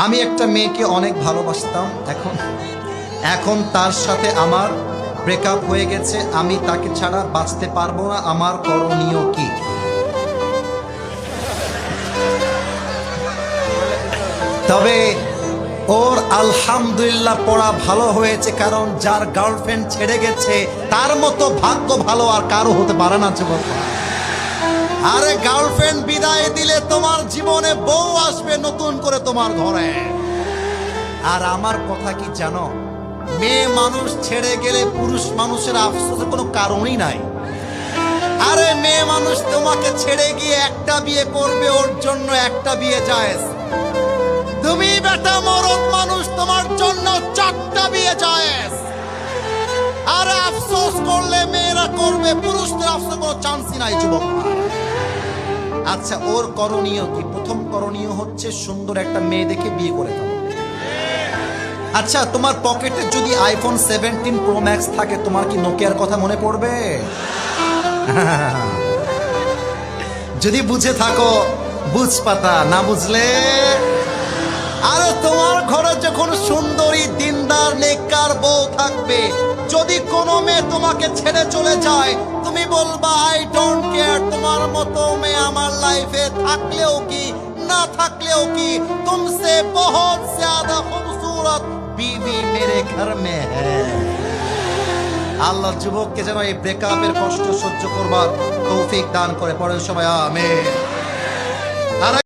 আমি একটা মেয়েকে অনেক ভালোবাসতাম, এখন এখন তার সাথে আমার ব্রেকআপ হয়ে গেছে। আমি তাকে ছাড়া বাঁচতে পারবো না, আমার করণীয় কি? তবে ওর আলহামদুলিল্লাহ পড়া ভালো হয়েছে, কারণ যার গার্লফ্রেন্ড ছেড়ে গেছে তার মতো ভাগ্য ভালো আর কারো হতে পারে না যুবক। আরে গার্লফ্রেন্ড বিদায় দিলে তোমার জীবনে বউ আসবে নতুন করে তোমার ঘরে। আর আমার কথা কি জানো, মেয়ে মানুষ ছেড়ে গেলে পুরুষ মানুষের আফসোসের কোনো কারণই নাই। আরে মেয়ে মানুষ তোমাকে ছেড়ে গিয়ে একটা বিয়ে করবে, ওর জন্য একটা বিয়ে জায়েজ। তুমি বেটা মরদ মানুষ, তোমার জন্য 4টা বিয়ে জায়েজ। আর আফসোস করলে মেয়েরা করবে, পুরুষদের আফসোস কোনো চান্সই নাই যুবক। আচ্ছা, ওর করণীয় কি? প্রথম করণীয় হচ্ছে সুন্দর একটা মেয়ে দেখে বিয়ে করে দাও। আচ্ছা, তোমার পকেটে যদি আইফোন 17 প্রো ম্যাক্স থাকে, তোমার কি নোকিয়ার কথা মনে পড়বে? যদি বুঝে থাকো বুঝ পাতা, না বুঝলে আরে তোমার ঘরে যখন সুন্দরী দিনদার নেককার বউ থাকবে, যদি কোনো মেয়ে তোমাকে ছেড়ে চলে যায়, তুমি বলবা আই ডোন্ট কেয়ার। তোমার মতো মেয়ে আমার লাইফে থাকলেও কি না থাকলেও কি, তুমসে বহুত জ্যাদা খুবসুরত বিবি মেরে ঘর মে হ্যায়। আল্লাহ যুবককে যেন এই ব্রেকআপের কষ্ট সহ্য করবার তৌফিক দান করে। পরের সময় আমিন।